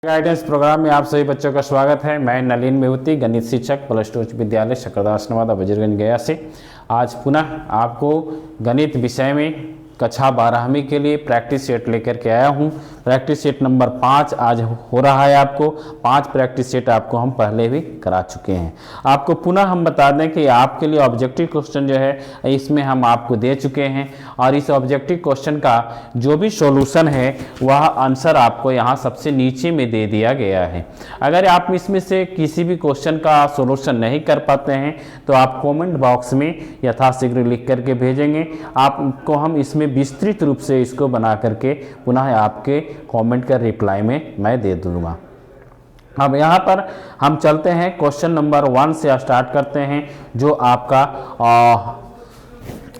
Guidance programme में आप सभी बच्चों का स्वागत है। मैं नलिन मेहुती, गणित शिक्षक, प्लस 2 उच्च विद्यालय शक्करदास नवादा वज्रगंज गया से आज पुनः आपको गणित विषय में कक्षा 12वीं के लिए प्रैक्टिस सेट लेकर के आया हूं। प्रैक्टिस सेट नंबर 5 आज हो रहा है। आपको 5 प्रैक्टिस सेट आपको हम पहले भी करा चुके हैं। आपको पुनः हम बता दें कि आपके लिए ऑब्जेक्टिव क्वेश्चन जो है इसमें हम आपको दे चुके हैं और इस ऑब्जेक्टिव क्वेश्चन का जो भी सॉल्यूशन है वह आंसर आपको यहाँ सबसे नीचे में दे दिया गया है। अगर आप इसमें से किसी भी क्वेश्चन का सॉल्यूशन नहीं कर पाते हैं तो आप कमेंट बॉक्स में यथाशीघ्र लिख करके भेजेंगे। आपको हम इसमें विस्तृत रूप से इसको बना करके पुनः आपके कमेंट का रिप्लाई में मैं दे दूंगा। अब यहाँ पर हम चलते हैं क्वेश्चन नंबर 1 से स्टार्ट करते हैं, जो आपका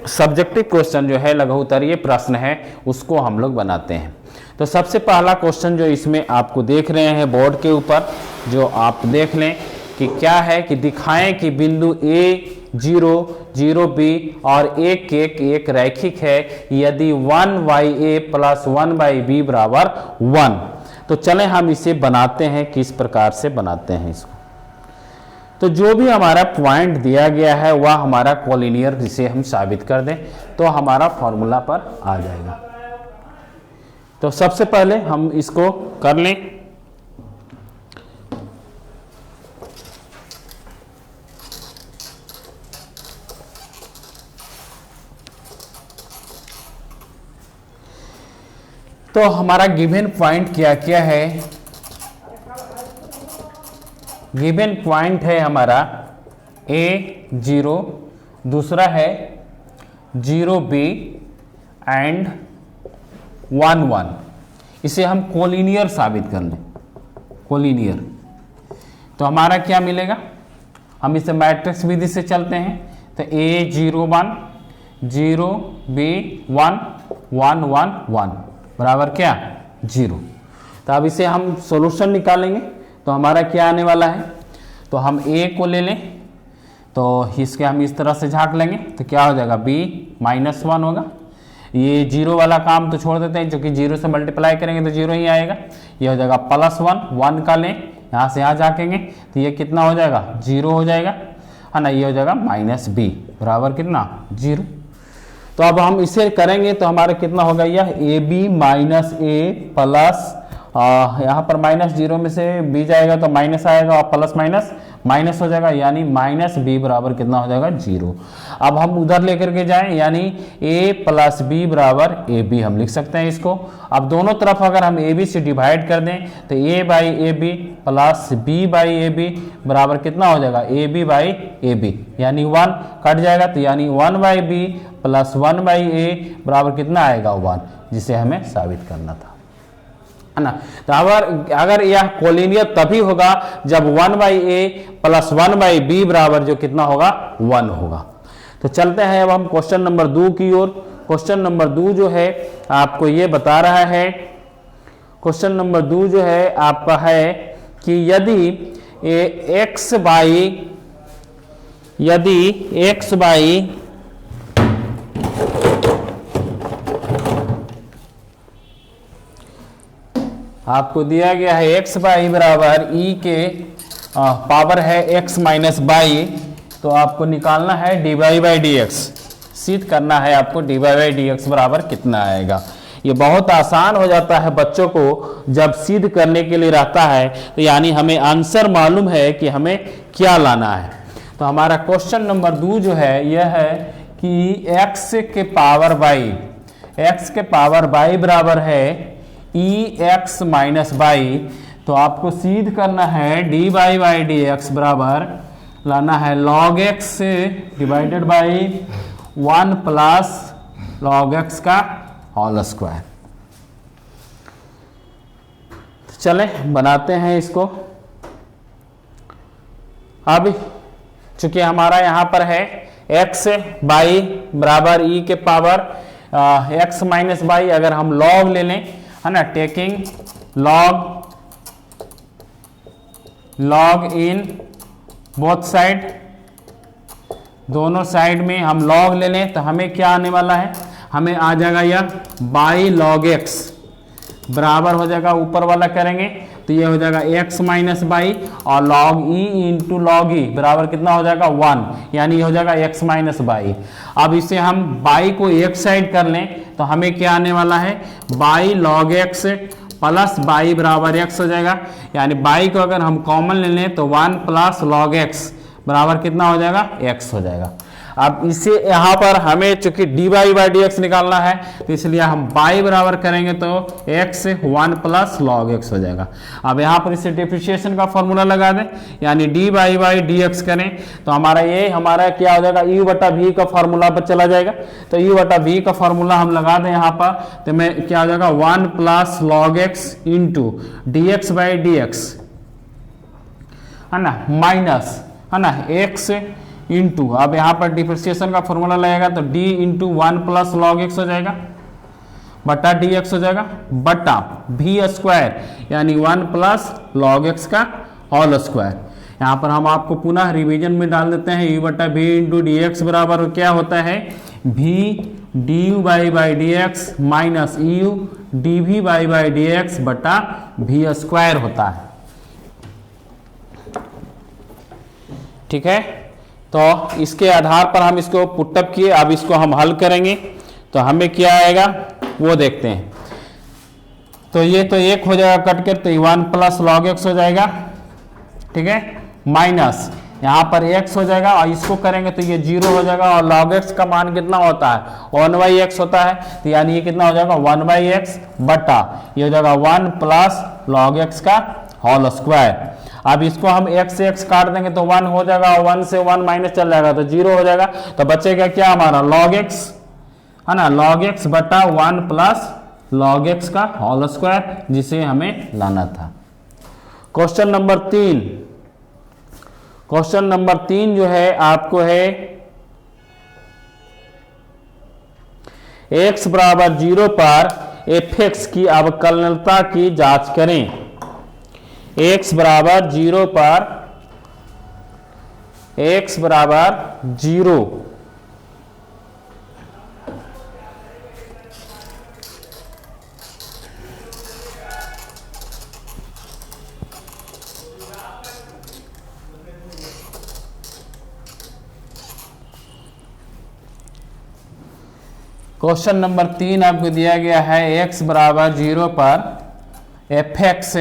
सब्जेक्टिव क्वेश्चन जो है लघु उत्तरीय प्रश्न है उसको हम लोग बनाते हैं। तो सबसे पहला क्वेश्चन जो इसमें आपको देख रहे हैं बोर्ड के ऊपर, जो आप देख लें कि क्या है कि दिखाएं कि बिंदु ए 0, 0b और 1 एक रैखिक है यदि 1/a + 1/b बराबर 1। तो चलें हम इसे बनाते हैं। किस प्रकार से बनाते हैं इसको, तो जो भी हमारा पॉइंट दिया गया है वह हमारा कोलिनियर जिसे हम साबित कर दें तो हमारा फॉर्मूला पर आ जाएगा। तो सबसे पहले हम इसको कर लें। तो हमारा गिवन पॉइंट क्या क्या है? गिवन पॉइंट है हमारा a0, दूसरा है 0b एंड 1, इसे हम कोलिनियर साबित कर लें। कोलिनियर तो हमारा क्या मिलेगा? हम इसे मैट्रिक्स विधि से चलते हैं। तो a01, 0b 1, 1 1 1 बराबर क्या? 0। तो अब इसे हम सॉल्यूशन निकालेंगे तो हमारा क्या आने वाला है? तो हम a को ले लें तो इसके हम इस तरह से झांक लेंगे तो क्या हो जाएगा? b -1 होगा। ये 0 वाला काम तो छोड़ देते हैं, क्योंकि 0 से मल्टीप्लाई करेंगे तो 0 ही आएगा। ये हो जाएगा +1, 1 का लें, यहाँ से यहाँ झाँकेंगे तो ये कितना हो जाएगा? 0 हो जाएगा, है ना। ये हो जाएगा -b बराबर कितना? 0। तो अब हम इसे करेंगे तो हमारा कितना होगा? यह ab - a प्लस यहाँ पर -0 में से b जाएगा तो माइनस आएगा और प्लस माइनस हो जाएगा, यानी -b बराबर कितना हो जाएगा? 0। अब हम उधर लेकर के जाएं, यानी a + b बराबर ab हम लिख सकते हैं इसको। अब दोनों तरफ अगर हम ab से डिवाइड कर दें तो a/ab प्लस b/ab बराबर कितना हो जाएगा? ab/ab, यानी 1 कट जाएगा तो यानी 1/b प्लस 1/a बराबर कितना आएगा? 1, जिसे हमें साबित करना था, है ना। तो अगर यह कोलिनियर तभी होगा जब 1/a प्लस 1/b बराबर जो कितना होगा? 1 होगा। तो चलते हैं अब हम क्वेश्चन नंबर 2 की ओर। क्वेश्चन नंबर 2 जो है आपको ये बता रहा है, क्वेश्चन नंबर 2 जो है आपका है कि यदि x बाई आपको दिया गया है x/y बराबर e के पावर है x - y, तो आपको निकालना है dy/dx, सिद्ध करना है आपको dy/dx बराबर कितना आएगा। ये बहुत आसान हो जाता है बच्चों को जब सिद्ध करने के लिए रहता है, तो यानी हमें आंसर मालूम है कि हमें क्या लाना है। तो हमारा क्वेश्चन नंबर 2 जो है यह है कि x के पावर y बराबर है ex - y, तो आपको सिद्ध करना है dy/dx बराबर लाना है log x divided by 1 plus log x का होल स्क्वायर। चलें बनाते हैं इसको। अब चूंकि हमारा यहाँ पर है x/y बराबर e के पावर x - y, अगर हम log ले लें, है ना, taking log in both side, दोनों साइड में हम log ले लें तो हमें क्या आने वाला है? हमें आ जाएगा यह बाई log x बराबर हो जाएगा, ऊपर वाला करेंगे तो ये हो जाएगा x माइनस बाई, और log e इंटू लॉग ई बराबर कितना हो जाएगा 1, यानी ये हो जाएगा x माइनस बाई। अब इसे हम बाई को एक साइड कर लें तो हमें क्या आने वाला है, by log x plus by बराबर x हो जाएगा, यानी बाई को अगर हम कॉमन ले लें तो 1 प्लस लॉग x बराबर कितना हो जाएगा, x हो जाएगा। अब इसे यहाँ पर हमें चूंकि dy बाई डी एक्स निकालना है तो इसलिए हम बाई बराबर करेंगे तो x 1 प्लस लॉग x हो जाएगा। अब यहाँ पर इसे डिप्रिशिएशन का फॉर्मूला लगा दें, यानी dy बाई डी एक्स करें तो हमारा क्या हो जाएगा, u बटा v का फॉर्मूला पर चला जाएगा। तो u बटा v का फॉर्मूला हम लगा दें यहाँ पर, तो मैं क्या हो जाएगा 1 plus log x into D x by d x, है ना, माइनस, है ना, x इंटू, अब यहाँ पर डिप्रिसिएशन का फॉर्मूला लगेगा तो d into 1 plus log x हो जाएगा बटा dx हो जाएगा बटा v स्क्वायर, यानी 1 प्लस लॉग x का होल स्क्वायर। यहाँ पर हम आपको पुनः रिवीजन में डाल देते हैं, u बटा v इंटू डी एक्स बराबर क्या होता है, v du by d x minus eu dv by d x बटा v स्क्वायर होता है। ठीक है, तो इसके आधार पर हम इसको पुटअप किए, अब इसको हम हल करेंगे तो हमें क्या आएगा वो देखते हैं। तो ये तो एक हो जाएगा कट कर, तो 1 प्लस लॉग x हो जाएगा, ठीक है, माइनस यहाँ पर x हो जाएगा, और इसको करेंगे तो ये 0 हो जाएगा, और log x का मान कितना होता है 1/x होता है, तो यानी ये कितना हो जाएगा 1/x बटा ये हो जाएगा 1 प्लस लॉग x का होल स्क्वायर। अब इसको हम x से x काट देंगे तो 1 हो जाएगा, और 1 से 1 माइनस चल जाएगा तो 0 हो जाएगा, तो बचेगा क्या हमारा log x, है ना, log x बटा 1 प्लस log x का होल स्क्वायर, जिसे हमें लाना था। क्वेश्चन नंबर 3 जो है आपको है x बराबर 0 पर fx की अवकलनता की जांच करें। x बराबर 0 पर x बराबर 0 क्वेश्चन नंबर 3 आपको दिया गया है, x बराबर 0 पर fx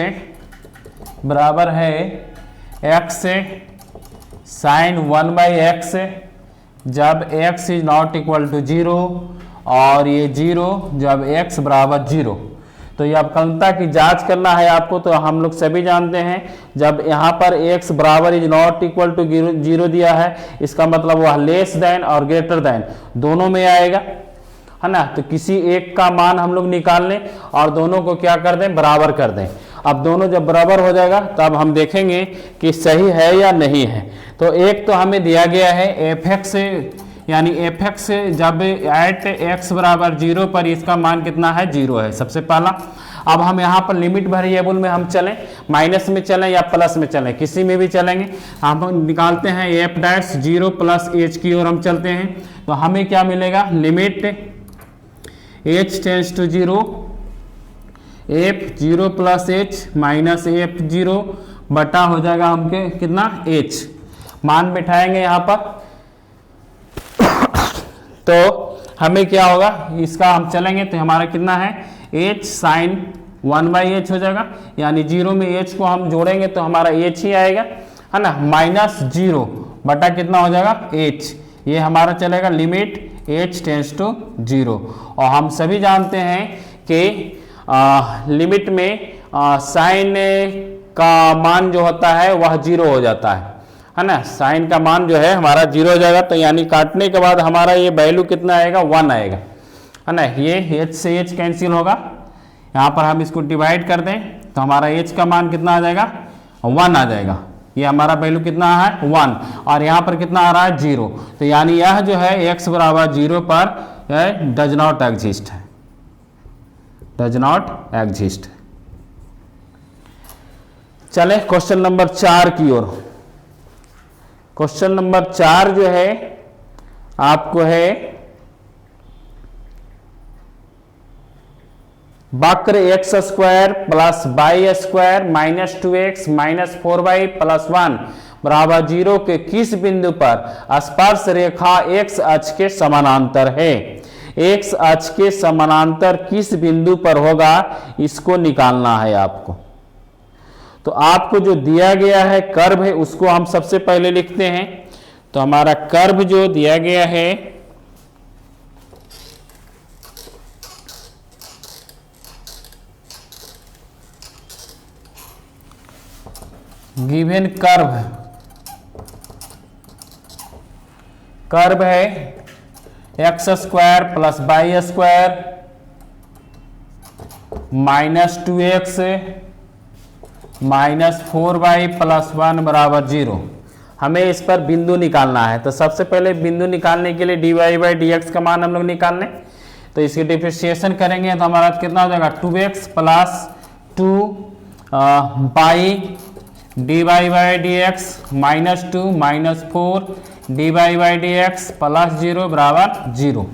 बराबर है x साइन 1/x जब x is not equal to 0, और ये 0 जब x बराबर 0। तो ये अवकलनता की जांच करना है आपको। तो हम लोग सभी जानते हैं जब यहाँ पर x बराबर इज नॉट इक्वल टू 0 दिया है, इसका मतलब वह लेस देन और ग्रेटर देन दोनों में आएगा, है ना। तो किसी एक का मान हम लोग निकाल लें और दोनों को क्या कर दें, बराबर कर दें। अब दोनों जब बराबर हो जाएगा तब हम देखेंगे कि सही है या नहीं है। तो एक तो हमें दिया गया है fx, यानी fx जब एट x बराबर 0 पर इसका मान कितना है, 0 है सबसे पहला। अब हम यहाँ पर लिमिट वेरिएबल में हम चलें, माइनस में चलें या प्लस में चलें, किसी में भी चलेंगे। हम निकालते हैं f डैश 0 प्लस h की ओर हम चलते हैं। तो हमें क्या मिलेगा, limit h tends to 0 f0 plus h minus f0 बटा हो जाएगा हमके कितना, h मान बिठाएंगे यहाँ पर। तो हमें क्या होगा, इसका हम चलेंगे तो हमारा कितना है, h साइन 1/h हो जाएगा, यानी 0 में h को हम जोड़ेंगे तो हमारा h ही आएगा, है ना, माइनस 0 बटा कितना हो जाएगा, h। ये हमारा चलेगा लिमिट h टेंस टू 0। और हम सभी जानते हैं कि लिमिट में साइन का मान जो होता है वह 0 हो जाता है ना। साइन का मान जो है हमारा 0 हो जाएगा। तो यानी काटने के बाद हमारा ये वैल्यू कितना आएगा, 1 आएगा, है ना। ये h से h कैंसिल होगा, यहाँ पर हम इसको डिवाइड कर दें तो हमारा h का मान कितना आ जाएगा, 1 आ जाएगा। ये हमारा वैल्यू कितना है, 1, और यहाँ पर कितना आ रहा है, 0। तो यानी यह जो है x बराबर 0 पर डज नॉट एग्जिस्ट है, डज नॉट एग्जिस्ट। चले क्वेश्चन नंबर 4 की ओर। क्वेश्चन नंबर 4 जो है आपको है वक्र x square plus y square minus 2x minus 4y plus 1 बराबर 0 के किस बिंदु पर स्पर्श रेखा x अक्ष के समानांतर है? x अक्ष के समानांतर किस बिंदु पर होगा, इसको निकालना है आपको। तो आपको जो दिया गया है कर्व है उसको हम सबसे पहले लिखते हैं। तो हमारा कर्व जो दिया गया है गिवन कर्व है x square plus y square minus 2x minus 4y plus 1 बराबर 0। हमें इस पर बिंदु निकालना है। तो सबसे पहले बिंदु निकालने के लिए dy बाई डी का मान हम लोग निकाल लें। तो इसकी डिफरेंशिएशन करेंगे तो हमारा कितना हो जाएगा 2x plus 2 by dy by D minus 2 minus 4 dy by D plus 0 बराबर 0।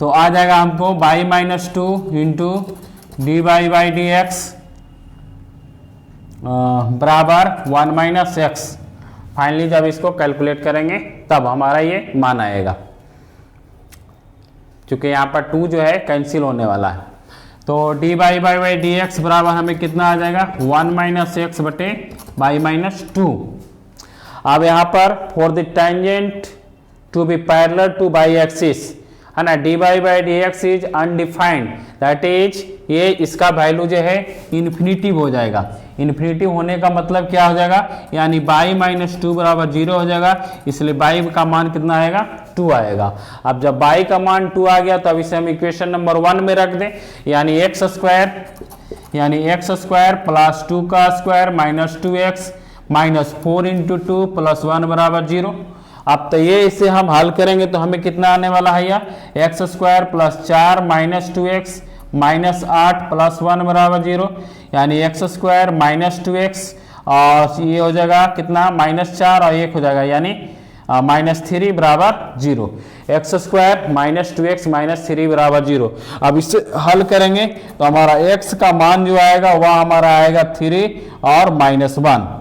तो आ जाएगा हमको by minus 2 into D by D बराबर 1 माइनस एक्स। फाइनली जब इसको कैलकुलेट करेंगे तब हमारा ये मान आएगा, क्योंकि यहाँ पर 2 जो है कैंसिल होने वाला है। तो डी बाई डी एक्स बराबर हमें कितना आ जाएगा 1 माइनस एक्स बटे बाई माइनस 2। अब यहाँ पर for the tangent to be parallel to y axis है ना, d by d x is undefined, that is ये इसका वैल्यू जो है इन्फिनिटिव हो जाएगा। इन्फिनिटिव होने का मतलब क्या हो जाएगा, यानी बाई माइनस 2 बराबर 0 हो जाएगा, इसलिए बाई का मान कितना आएगा 2 आएगा। अब जब बाई का मान 2 आ गया तो अब इसे हम इक्वेशन नंबर 1 में रख दें, यानी एक्स स्क्वायर प्लस 2 का square minus 2x minus 4 into 2 plus 1 बराबर 0। अब तो ये इसे हम हल करेंगे तो हमें कितना आने वाला है, या x square plus 4 minus 2x minus 8 plus 1 बराबर 0, यानी एक्स स्क्वायर माइनस 2x और ये हो जाएगा कितना माइनस 4 और 1 हो जाएगा, यानी माइनस 3 बराबर 0। X square minus 2x minus 3 बराबर 0। अब इसे हल करेंगे तो हमारा x का मान जो आएगा वह हमारा आएगा 3 और माइनस 1,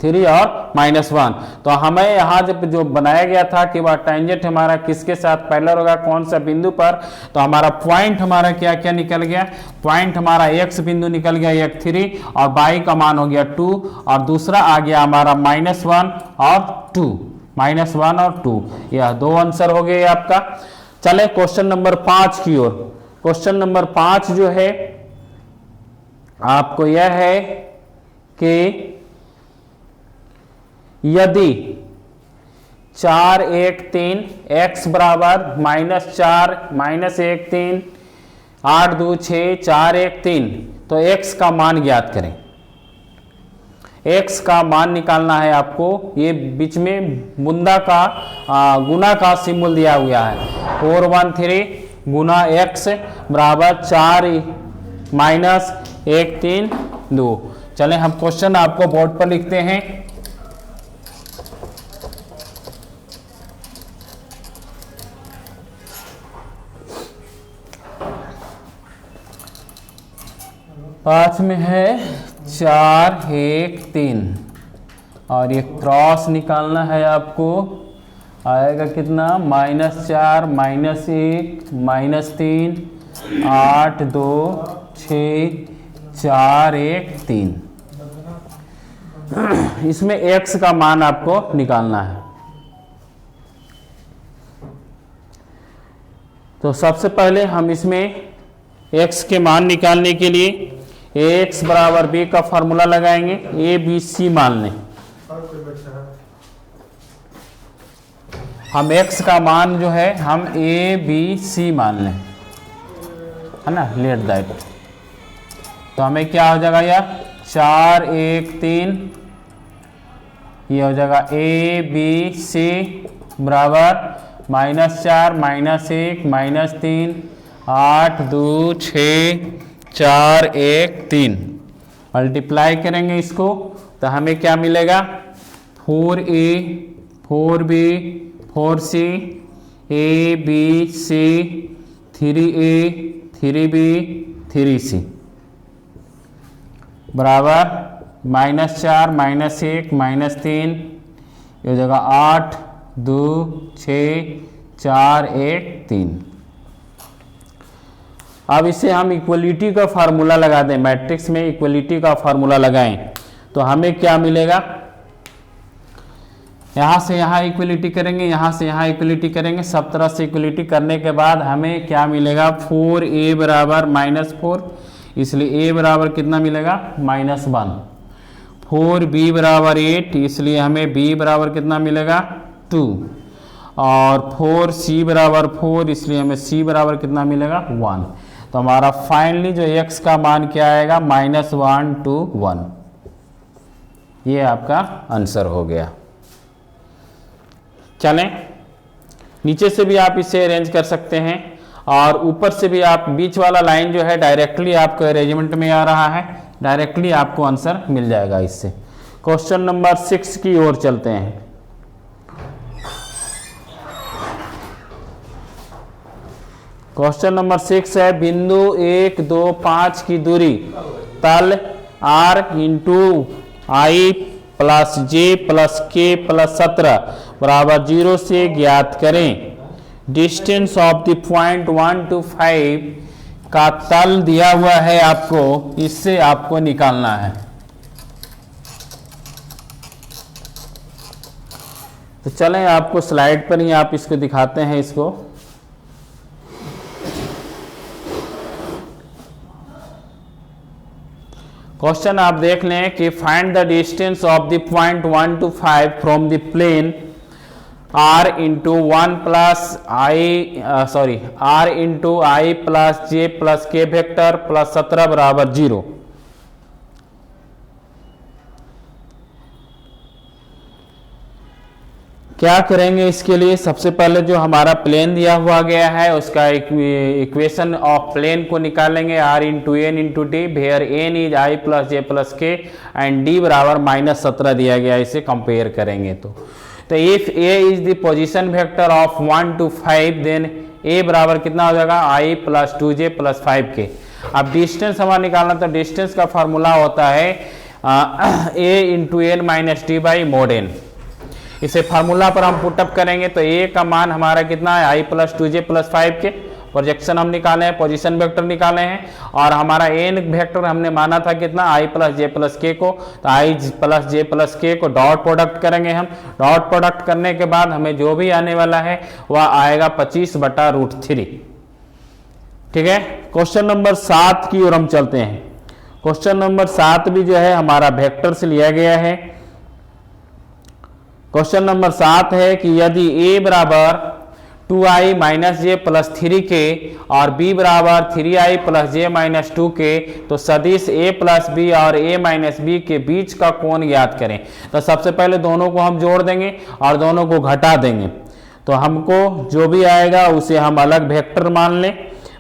3 और माइनस 1। तो हमें यहाँ जब जो बनाया गया था कि वह टेंजेंट हमारा किसके साथ पैरेलल होगा, कौन सा बिंदु पर, तो हमारा पॉइंट हमारा क्या क्या निकल गया, पॉइंट हमारा x बिंदु निकल गया एक 3 और बाई का मान हो गया 2 और दूसरा आ गया हमारा माइनस 1 और 2, माइनस 1 और 2। यह 2 आंसर हो गए आपका। चले क्वेश्चन नंबर 5 की ओर। क्वेश्चन नंबर 5 जो है आपको यह है कि यदि 4 1 3 x बराबर माइनस 4 माइनस 1 3 8 2 6 4 1 3, तो x का मान ज्ञात करें। x का मान निकालना है आपको। ये बीच में बुंदा का गुना का सिंबल दिया हुआ है, 4 1 3 गुना x बराबर 4 माइनस 1 3 2। चले हम क्वेश्चन आपको बोर्ड पर लिखते हैं। पांच में है 4 1 3 और ये क्रॉस निकालना है आपको, आएगा कितना माइनस 4 माइनस 1 माइनस 3 8 2 6 4 1 3। इसमें x का मान आपको निकालना है। तो सबसे पहले हम इसमें x के मान निकालने के लिए x बराबर b का फॉर्मूला लगाएंगे, a b c मान लें। हम x का मान जो है हम a b c मान लें, है ना, लेट दैट। तो हमें क्या हो जाएगा, यार 4 1 3 ये हो जाएगा a b c बराबर माइनस 4 माइनस 1 माइनस 3 8 2 6 4 1 3। मल्टीप्लाई करेंगे इसको तो हमें क्या मिलेगा 4a 4b 4C, A B C, 3A 3B 3C बराबर -4 -1 -3, ये हो जाएगा 8 2 6 4 1 3। अब इसे हम इक्वलिटी का फार्मूला लगा दें, मैट्रिक्स में इक्वलिटी का फार्मूला लगाएं तो हमें क्या मिलेगा, यहाँ से यहाँ इक्वलिटी करेंगे, यहाँ से यहाँ इक्वलिटी करेंगे, सब तरह से इक्वलिटी करने के बाद हमें क्या मिलेगा, 4A बराबर -4, इसलिए A बराबर कितना मिलेगा -1। 4B बराबर 8, इसलिए हमें B बराबर कितना मिलेगा 2, और 4C बराबर 4, इसलिए हमें C बराबर कितना मिलेगा 1। तो हमारा फाइनली जो x का मान क्या आएगा, -1 to 1। ये आपका आंसर हो गया। चलें, नीचे से भी आप इसे अरेंज कर सकते हैं और ऊपर से भी आप, बीच वाला लाइन जो है डायरेक्टली आपको अरेंजमेंट में आ रहा है, डायरेक्टली आपको आंसर मिल जाएगा इससे। क्वेश्चन नंबर 6 की ओर चलते हैं। क्वेश्चन नंबर 6 है, बिंदु 1 2 5 की दूरी तल r into i plus j plus के प्लस 17 बराबर 0 से ज्ञात करें। Distance of the point 1 to 5 का तल दिया हुआ है आपको, इससे आपको निकालना है। तो चलें, आपको स्लाइड पर ही आप इसको दिखाते हैं। इसको क्वेश्चन आप देख लें कि find the distance of the point 1 to 5 from the plane r into 1 plus i r into i plus j plus k vector plus 17 बराबर 0। क्या करेंगे इसके लिए, सबसे पहले जो हमारा प्लेन दिया हुआ गया है उसका इक्वेशन ऑफ प्लेन को निकालेंगे। r into n into d, where n is i plus j plus k and d बराबर -17 दिया गया, इसे कंपेयर करेंगे तो if a is the position vector of 1 to 5 then a बराबर कितना हो जाएगा, i प्लस 2j प्लस 5 के। अब डिस्टेंस हमारा निकालना, तो डिस्टेंस का फॉर्मूला होता है a into n minus d by mod n. इसे फार्मूला पर हम पुटअप करेंगे तो a का मान हमारा कितना है, i प्लस 2j प्लस 5 के। प्रोजेक्शन हम निकाले हैं, पोजीशन वेक्टर निकाले हैं, और हमारा एन वेक्टर हमने माना था कितना, i प्लस जे प्लस के को, तो i प्लस जे प्लस के को डॉट प्रोडक्ट करेंगे हम। डॉट प्रोडक्ट करने के बाद हमें जो भी आने वाला है वह आएगा 25/√3। ठीक है, क्वेश्चन नंबर 7 की ओर हम चलते हैं। क्वेश्चन नंबर 7 भी जो है हमारा वेक्टर से लिया गया है। क्वेश्चन नंबर 7 है कि यदि a बराबर 2i माइनस जे प्लस 3 के और b बराबर 3i प्लस जे माइनस 2 के, तो सदिश a प्लस बी और a माइनस बी के बीच का कोण ज्ञात करें। तो सबसे पहले दोनों को हम जोड़ देंगे और दोनों को घटा देंगे, तो हमको जो भी आएगा उसे हम अलग वेक्टर मान लें।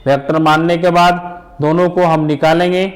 वेक्टर मानने के बाद दोनों को हम निकालेंगे,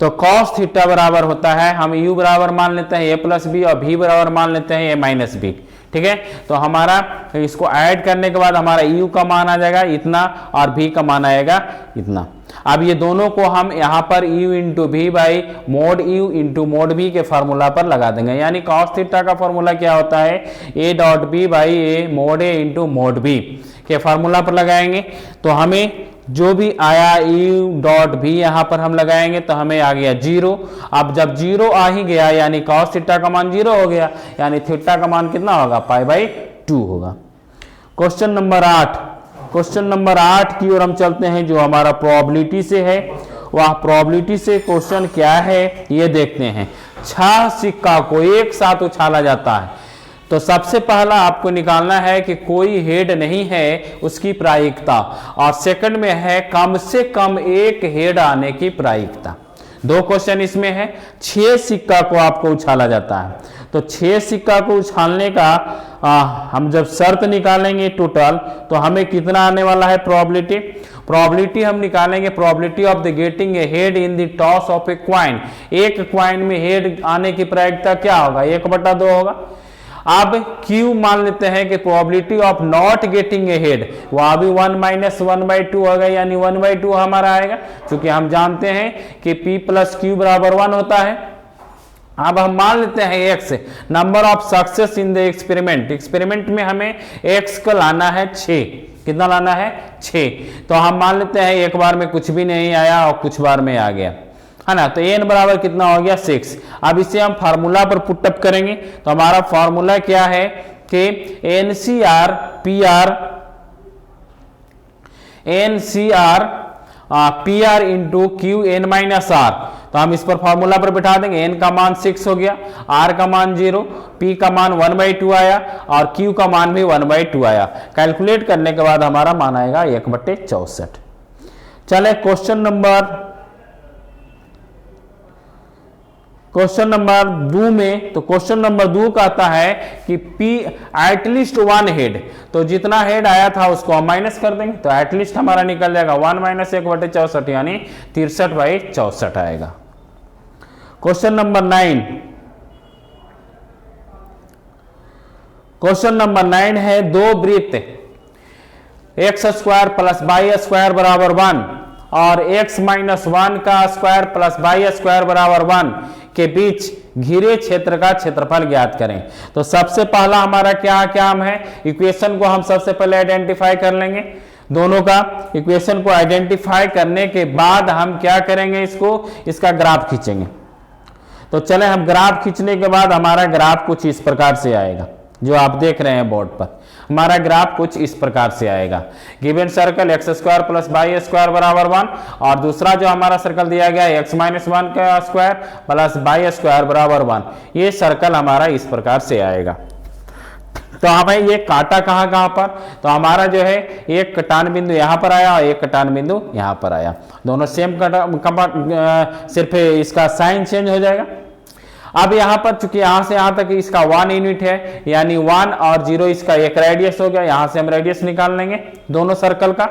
तो cos थीटा बराबर होता है, हम u बराबर मान लेते हैं a प्लस बी और v बराबर मान लेते हैं a माइनस बी। ठीक है, तो हमारा इसको ऐड करने के बाद हमारा u का मान आ जाएगा इतना और v का मान आएगा इतना। अब ये दोनों को हम यहाँ पर u into v by mod u into mod v के फार्मूला पर लगा देंगे। यानी cos थीटा का फार्मूला क्या होता है, a dot b by a mod a into mod v के फार्मूला पर लगाएंगे। तो हमें जो भी आया u डॉट v यहाँ पर हम लगाएंगे तो हमें आ गया 0। अब जब 0 आ ही गया यानी cos थीटा का मान 0 हो गया, यानी थीटा का मान कितना होगा, π/2 होगा। क्वेश्चन नंबर 8, क्वेश्चन नंबर 8 की ओर हम चलते हैं, जो हमारा प्रोबेबिलिटी से है। वह प्रोबेबिलिटी से क्वेश्चन क्या है ये देखते हैं। 6 सिक्का को एक साथ उछाला जाता है, तो सबसे पहला आपको निकालना है कि कोई हेड नहीं है उसकी प्रायिकता, और सेकंड में है कम से कम एक हेड आने की प्रायिकता। दो क्वेश्चन इसमें है। 6 सिक्का को आपको उछाला जाता है, तो 6 सिक्का को उछालने का हम जब शर्त निकालेंगे टोटल, तो हमें कितना आने वाला है प्रोबेबिलिटी हम निकालेंगे। Probability of the getting a head in the toss of A coin. एक क्वाइन में हेड आने की प्रायिकता क्या होगा, 1/2 होगा। अब Q मान लेते हैं कि probability of not getting a head, वह भी 1 - 1/2 होगा, यानी 1/2 हमारा आएगा, क्योंकि हम जानते हैं कि P + Q = 1 होता है। अब हम मान लेते हैं x number of success in the experiment, experiment में हमें x को लाना है 6, कितना लाना है 6, तो हम मान लेते हैं एक बार में कुछ भी नहीं आया और कुछ बार में आ गया, है ना, तो n बराबर कितना हो गया 6। अब इसे हम फार्मूला पर पुटअप करेंगे, तो हमारा फार्मूला क्या है कि NCR इंटू QN-R, तो हम इस पर फार्मूला पर बिठा देंगे। n का मान 6 हो गया, r का मान 0, p का मान 1/2 आया और q का मान भी 1/2 आया। कैलकुलेट करने के बाद हमारा मान आएगा 1/64। चले क्वेश्चन नंबर 2 में, तो क्वेश्चन नंबर 2 कहता है कि P एटलीस्ट 1 हेड, तो जितना हेड आया था उसको हम माइनस कर देंगे, तो एटलीस्ट हमारा निकल जाएगा 1 - 1/64 यानी 63/64 आएगा। क्वेश्चन नंबर 9 है दो वृत्त x² + y² = 1 और x - 1 का स्क्वायर प्लस y² = 1 के बीच घिरे क्षेत्र का क्षेत्रफल ज्ञात करें। तो सबसे पहला हमारा क्या काम है, इक्वेशन को हम सबसे पहले आइडेंटिफाई कर लेंगे, दोनों का इक्वेशन को आइडेंटिफाई करने के बाद हम क्या करेंगे, इसका ग्राफ खींचेंगे। तो चले हम ग्राफ खींचने के बाद हमारा ग्राफ कुछ इस प्रकार से आएगा, जो आप देख रहे हैं बोर्ड पर, हमारा ग्राफ कुछ इस प्रकार से आएगा। गिवन सर्कल x² + y² = 1 और दूसरा जो हमारा सर्कल दिया गया है x - 1 का स्क्वायर प्लस y² = 1, ये सर्कल हमारा इस प्रकार से आएगा। तो हमें ये काटा कहाँ पर, तो हमारा जो है एक कटान बिंदु यहाँ पर आया और एक कटान बिंदु यहाँ पर आया, दोनों सेम सिर्फ इसका साइन चेंज हो जाएगा। अब यहाँ पर चूंकि यहाँ से यहाँ तक इसका 1 यूनिट है, यानी 1 और 0 इसका एक रेडियस हो गया, यहां से हम रेडियस निकाल लेंगे दोनों सर्कल का।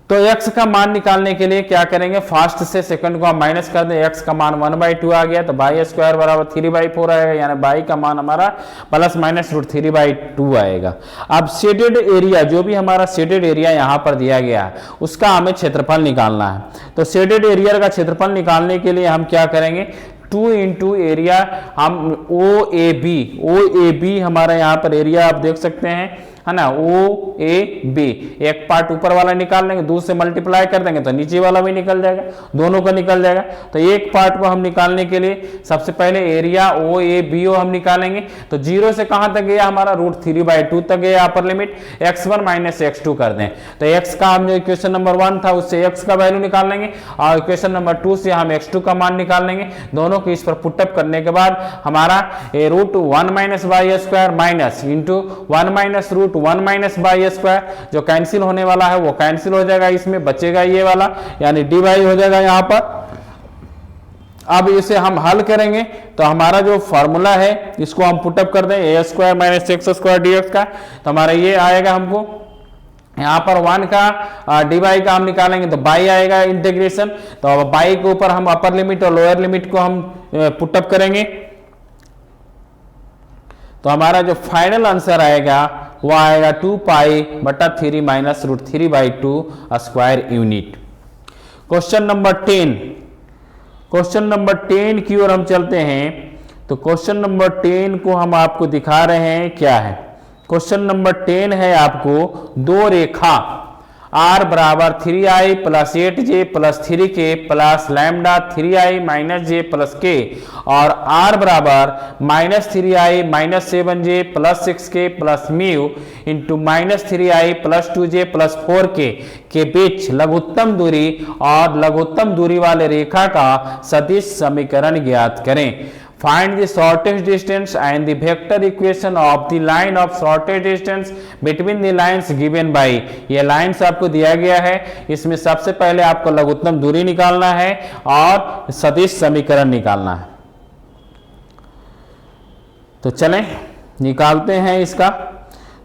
तो x का मान निकालने के लिए क्या करेंगे, फर्स्ट से सेकंड को हम माइनस कर दें, x का मान 1/2 आ गया, तो y² = 3/4 आएगा, यानी y का मान हमारा ±√3/2 आएगा। अब शेडेड एरिया, जो भी हमारा शेडेड एरिया यहाँ पर दिया गया है उसका हमें क्षेत्रफल निकालना है। तो शेडेड एरिया का क्षेत्रफल निकालने के लिए हम क्या करेंगे, 2 × एरिया, हम OAB हमारा यहाँ पर एरिया आप देख सकते हैं, है ना, OAB, एक पार्ट ऊपर वाला निकाल लेंगे, 2 से मल्टीप्लाई कर देंगे तो नीचे वाला भी निकल जाएगा, दोनों का निकल जाएगा। तो एक पार्ट को हम निकालने के लिए सबसे पहले एरिया OABO हम निकालेंगे। तो 0 से कहां तक गया हमारा, √3/2 तक गया अपर लिमिट, x1 - x2 कर दें। तो x का हम जो इक्वेशन नंबर 1 था उससे x का वैल्यू निकाल लेंगे और इक्वेशन नंबर 2 से हम x2 का मान निकाल लेंगे। दोनों को इस पर पुटअप करने के बाद हमारा √1 - y² माइनस इंटू 1 - √1 - y², जो कैंसिल होने वाला है वो कैंसिल हो जाएगा, इसमें बचेगा ये वाला, यानी dy हो जाएगा यहाँ पर। अब इसे हम हल करेंगे तो हमारा जो फॉर्मूला है इसको हम पुटअप कर दें, a² - x² dx का, तो हमारा ये आएगा, हमको यहाँ पर 1 का dy का हम निकालेंगे तो y आएगा इंटीग्रेशन, तो y के ऊपर हम अपर लिमिट और लोअर लिमिट को हम पुटअप करेंगे, तो हमारा जो फाइनल आंसर आएगा वो आएगा 2π/3 - √3/2 स्क्वायर यूनिट। क्वेश्चन नंबर 10 की ओर हम चलते हैं। तो क्वेश्चन नंबर 10 को हम आपको दिखा रहे हैं क्या है। क्वेश्चन नंबर 10 है आपको दो रेखा r = 3i + 8j + 3k + λ 3i - j + k और r = -3i - 7j + 6k + μ into -3i + 2j + 4k के बीच लघुत्तम दूरी और लघुत्तम दूरी वाले रेखा का सदिश समीकरण ज्ञात करें। Find the shortest distance and the vector equation of the line of shortest distance between the lines given by, ये लाइन्स आपको दिया गया है, इसमें सबसे पहले आपको लघुत्तम दूरी निकालना है और सदिश समीकरण निकालना है। तो चलें निकालते हैं इसका।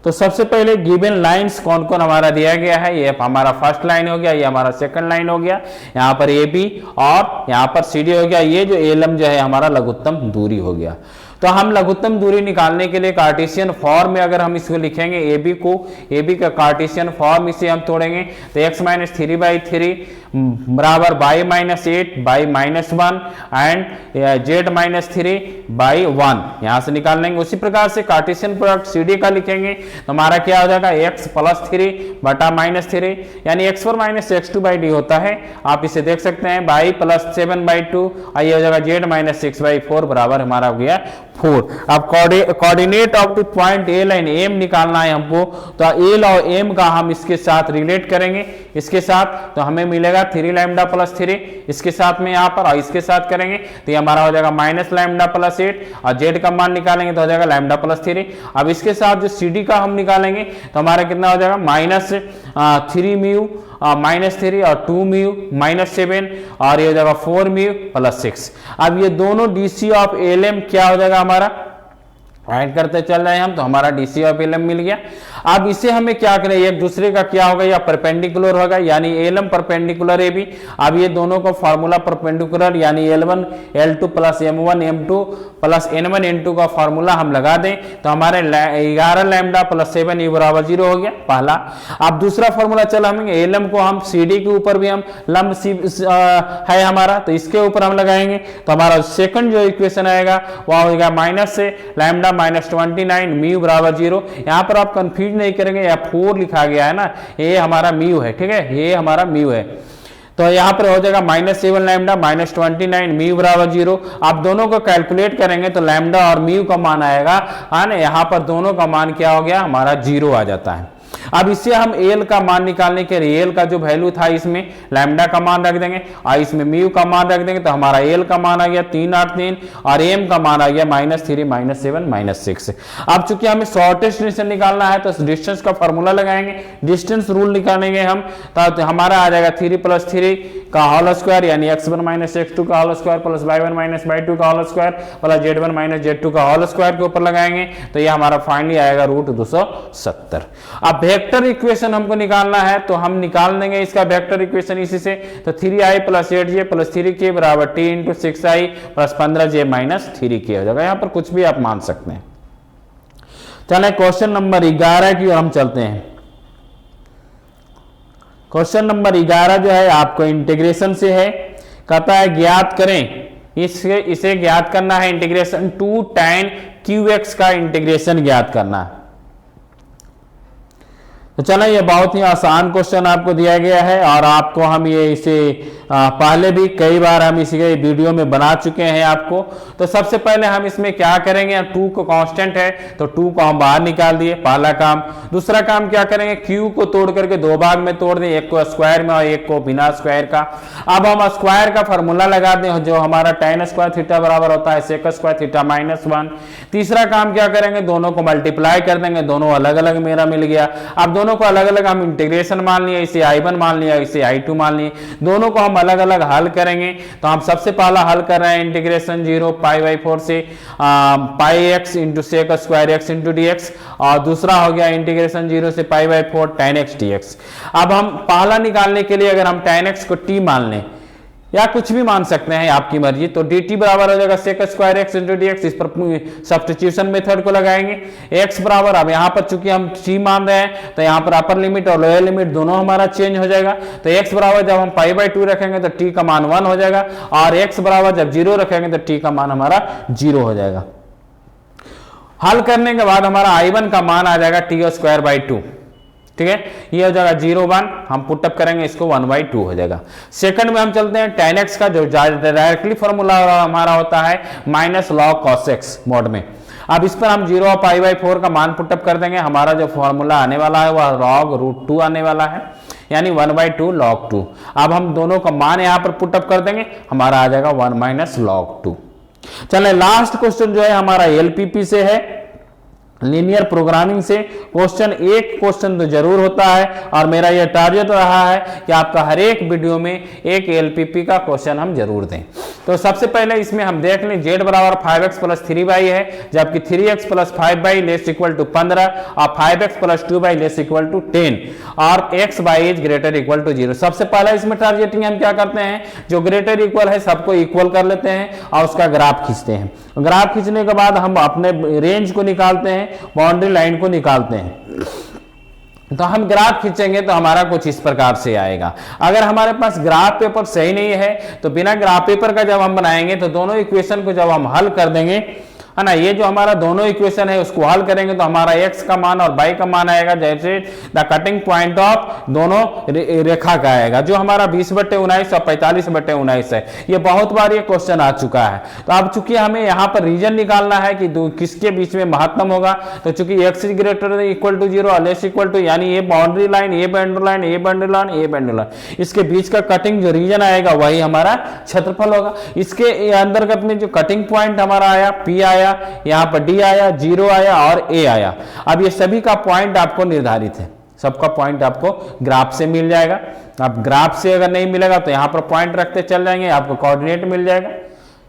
तो सबसे पहले गिवन लाइंस कौन कौन हमारा दिया गया है, ये हमारा फर्स्ट लाइन हो गया, ये हमारा सेकंड लाइन हो गया, यहाँ पर ए बी और यहाँ पर सी डी हो गया, ये जो एलएम जो है हमारा लघुत्तम दूरी हो गया। तो हम लघुत्तम दूरी निकालने के लिए कार्टेशियन फॉर्म में अगर हम इसको लिखेंगे ए बी को, ए बी का कार्टेशियन फॉर्म इसे हम तोड़ेंगे तो x माइनस 3/3 बराबर by minus 8 by minus 1 and Z minus 3/1 यहां से निकाल लेंगे। उसी प्रकार से कार्टेशियन प्रोडक्ट सी डी का लिखेंगे तो हमारा क्या हो जाएगा x प्लस 3 बटा माइनस 3 यानी x4 माइनस x2/d होता है, आप इसे देख सकते हैं बाई प्लस 7/2 और ये हो जाएगा जेड माइनस 6/4 बराबर हमारा हो गया 4। अब coordinate of the point A line M निकालना है हमको, तो एल और एम का हम इसके साथ रिलेट करेंगे, इसके साथ तो हमें मिलेगा 3 लैम्डा प्लस 3, इसके साथ में यहाँ पर और इसके साथ करेंगे तो ये हमारा हो जाएगा माइनस लैम्डा प्लस 8 और जेड का मान निकालेंगे तो हो जाएगा लैम्डा प्लस 3। अब इसके साथ जो सी डी का हम निकालेंगे तो हमारा कितना हो जाएगा माइनस 3 म्यू माइनस 3 और 2 म्यू माइनस 7 और ये हो जाएगा 4 म्यू प्लस 6। अब ये दोनों डीसी ऑफ एलएम क्या हो जाएगा हमारा, ऐड करते चल रहे हैं हम तो हमारा डीसी ऑफ एलएम मिल गया। अब इसे हमें क्या करें, एक दूसरे का क्या होगा या परपेंडिकुलर होगा यानी एलएम परपेंडिकुलर ए बी। अब ये दोनों का फार्मूला परपेंडिकुलर यानी L1 L2 plus M1 M2 plus N1 N2 का फार्मूला हम लगा दें तो हमारे 11 लैम्डा प्लस 7 ये बराबर 0 हो गया पहला। अब दूसरा फार्मूला चला हमें एलएम को हम सी डी के ऊपर भी हम लंब है हमारा तो इसके ऊपर हम लगाएंगे तो हमारा सेकंड जो इक्वेशन आएगा वह होगा माइनस से लैम्डा माइनस 29 म्यू बराबर 0। यहाँ पर आप कंफ्यूज नहीं करेंगे, या 4 लिखा गया है ना, ये हमारा म्यू है, ठीक है, ये हमारा म्यू है। तो यहाँ पर हो जाएगा माइनस 7 लैम्डा माइनस 29 म्यू बराबर 0। आप दोनों को कैलकुलेट करेंगे तो लैम्डा और म्यू का मान आएगा, है ना, यहाँ पर दोनों का मान क्या हो गया हमारा 0 आ जाता है। अब इससे हम एल का मान निकालने के लिए एल का जो वैल्यू था इसमें लैम्डा का मान रख देंगे और इसमें म्यू का मान रख देंगे तो हमारा एल का मान आ गया 383 और एम का मान आ गया -3 -7 -6। अब चूंकि हमें शॉर्टेस्ट डिस्टेंस निकालना है तो डिस्टेंस का फॉर्मूला लगाएंगे, डिस्टेंस रूल निकालेंगे हम तो हमारा आ जाएगा 3 + 3 का होल स्क्वायर यानी x1 - x2 का whole square plus y1 - y2 का whole square plus z1 - z2 का होल स्क्वायर के ऊपर लगाएंगे तो ये हमारा फाइनली आएगा √270। अब वेक्टर इक्वेशन हमको निकालना है तो हम निकाल देंगे इसका वेक्टर इक्वेशन इसी से, तो 3i + 8j + 3k बराबर t × 6i + 15j - 3k हो जाएगा। यहाँ पर कुछ भी आप मान सकते हैं। चलें क्वेश्चन नंबर 11 की ओर हम चलते हैं। क्वेश्चन नंबर 11 जो है आपको इंटीग्रेशन से है, कहता है ज्ञात करें, इसे ज्ञात करना है इंटीग्रेशन 2 tan qx का इंटीग्रेशन ज्ञात करना है। तो चलो ये बहुत ही आसान क्वेश्चन आपको दिया गया है और आपको हम ये इसे पहले भी कई बार हम इसी वीडियो में बना चुके हैं आपको। तो सबसे पहले हम इसमें क्या करेंगे, 2 को कांस्टेंट है तो 2 को हम बाहर निकाल दिए, पहला काम। दूसरा काम क्या करेंगे, q को तोड़ करके 2 भाग में तोड़ दें, एक को स्क्वायर में और एक को बिना स्क्वायर का। अब हम स्क्वायर का फॉर्मूला लगा दें जो हमारा tan स्क्वायर थीटा बराबर होता है sec स्क्वायर थीटा -1। तीसरा काम क्या करेंगे, दोनों को मल्टीप्लाई कर देंगे, दोनों अलग अलग मेरा मिल गया। अब दोनों को अलग अलग हम इंटीग्रेशन मान लिया, इसे I1 मान लिया, इसे I2 मान लिए, दोनों को हम अलग अलग हल करेंगे। तो हम सबसे पहला हल कर रहे हैं इंटीग्रेशन 0 π/4 से πx × sec square x × dx और दूसरा हो गया इंटीग्रेशन 0 से π/4 tan x dx। अब हम पहला निकालने के लिए अगर हम tan x को t मान लें या कुछ भी मान सकते हैं आपकी मर्जी, तो dt बराबर हो जाएगा sec स्क्वायर x × dx। इस पर सब्स्टिट्यूशन मेथड को लगाएंगे। x बराबर, अब यहाँ पर चूंकि हम t मान रहे हैं तो यहाँ पर अपर लिमिट और लोअर लिमिट दोनों हमारा चेंज हो जाएगा। तो x बराबर जब हम π/2 रखेंगे तो t का मान 1 हो जाएगा और x बराबर जब 0 रखेंगे तो t का मान हमारा 0 हो जाएगा। हल करने के बाद हमारा I1 का मान आ जाएगा t²/2, ठीक है, ये हो जाएगा 0 1, हम पुटअप करेंगे इसको 1/2 हो जाएगा। सेकंड में हम चलते हैं tan x का जो डायरेक्टली फॉर्मूला हमारा होता है -log cos x मोड में। अब इस पर हम 0 और π/4 का मान पुटअप कर देंगे, हमारा जो फॉर्मूला आने वाला है वह log √2 आने वाला है यानी 1/2 log 2। अब हम दोनों का मान यहाँ पर पुटअप कर देंगे, हमारा आ जाएगा 1 - log 2। चले लास्ट क्वेश्चन जो है हमारा LPP से है। लीनियर प्रोग्रामिंग से क्वेश्चन, एक क्वेश्चन तो जरूर होता है और मेरा यह टारगेट रहा है कि आपका हर एक वीडियो में एक एलपीपी का क्वेश्चन हम जरूर दें। तो सबसे पहले इसमें हम देख लें z बराबर 5x प्लस 3y है, जबकि 3x plus 5y less equal to 15 और 5x plus 2y less equal to 10 और x y is greater equal to 0। सबसे पहले इसमें टारगेटिंग हम क्या करते हैं, जो ग्रेटर इक्वल है सबको इक्वल कर लेते हैं और उसका ग्राफ खींचते हैं। ग्राफ खींचने के बाद हम अपने रेंज को निकालते हैं, बाउंड्री लाइन को निकालते हैं। तो हम ग्राफ खींचेंगे तो हमारा कुछ इस प्रकार से आएगा। अगर हमारे पास ग्राफ पेपर सही नहीं है तो बिना ग्राफ पेपर का जब हम बनाएंगे तो दोनों इक्वेशन को जब हम हल कर देंगे, है ना, ये जो हमारा दोनों इक्वेशन है उसको हल करेंगे तो हमारा x का मान और y का मान आएगा जैसे द कटिंग पॉइंट ऑफ दोनों रेखा का आएगा, जो हमारा 20/19 और 45/19 है। ये बहुत बार ये क्वेश्चन आ चुका है। तो अब चूंकि हमें यहाँ पर रीजन निकालना है कि किसके बीच में महत्तम होगा, तो चूंकि x is greater equal to 0 और लेस इक्वल टू, यानी ये बाउंड्री लाइन, ये बाउंड्री लाइन, ये बाउंड्री लाइन, ये बाउंड्री लाइन, इसके बीच का कटिंग जो रीजन आएगा वही हमारा क्षेत्रफल होगा। इसके अंतर्गत में जो कटिंग पॉइंट हमारा आया P आया, यहां पर D आया, 0 आया और A आया। अब ये सभी का पॉइंट आपको निर्धारित है, सबका पॉइंट आपको ग्राफ से मिल जाएगा। अब ग्राफ से अगर नहीं मिलेगा तो यहां पर पॉइंट रखते चल जाएंगे, आपको कोऑर्डिनेट मिल जाएगा।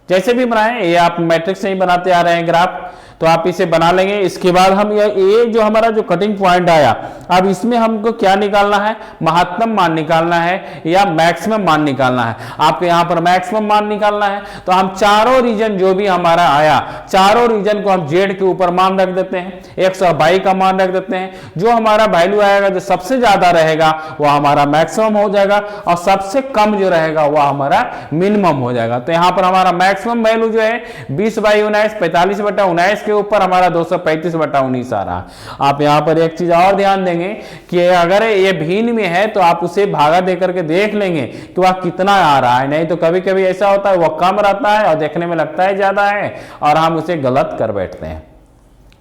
जैसे भी बनाएं, ये आप मैट्रिक्स से ही बनाते आ रहे हैं ग्राफ, तो आप इसे बना लेंगे। इसके बाद हम ये जो हमारा जो कटिंग पॉइंट आया, अब इसमें हमको क्या निकालना है, महत्तम मान निकालना है या मैक्सिमम मान निकालना है। आपको यहाँ पर मैक्सिमम मान निकालना है तो हम चारों रीजन जो भी हमारा आया, चारों रीजन को हम जेड के ऊपर मान रख देते हैं, एक्स और वाई का मान रख देते हैं। जो हमारा वैल्यू आएगा जो सबसे ज्यादा रहेगा वह हमारा मैक्सिमम हो जाएगा और सबसे कम जो रहेगा वह हमारा मिनिमम हो जाएगा। तो यहाँ पर हमारा मैक्सिमम वैल्यू जो है 20/19 45/19 के ऊपर हमारा 235/19 आ रहा। आप यहाँ पर एक चीज और ध्यान देंगे कि अगर ये भिन्न में है तो आप उसे भागा दे करके देख लेंगे कि वह कितना आ रहा है। नहीं तो कभी कभी ऐसा होता है वह कम रहता है और देखने में लगता है ज्यादा है और हम उसे गलत कर बैठते हैं।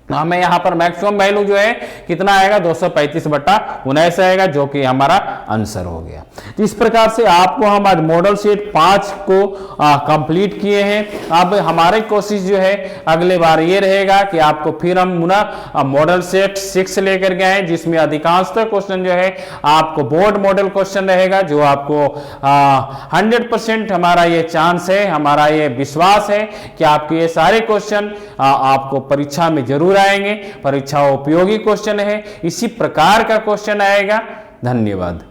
हमें यहाँ पर मैक्सिमम वैल्यू जो है कितना आएगा, 235/19 आएगा, जो कि हमारा आंसर हो गया। तो इस प्रकार से आपको हम आज मॉडल सेट 5 को कंप्लीट किए हैं। अब हमारी कोशिश जो है अगले बार ये रहेगा कि आपको फिर हम मॉडल सेट 6 लेकर के आए, जिसमें अधिकांशतः क्वेश्चन जो है आपको बोर्ड मॉडल क्वेश्चन रहेगा, जो आपको 100% हमारा ये चांस है, हमारा ये विश्वास है कि आपके ये सारे क्वेश्चन आपको परीक्षा में जरूर आएंगे। परीक्षा उपयोगी क्वेश्चन है, इसी प्रकार का क्वेश्चन आएगा। धन्यवाद।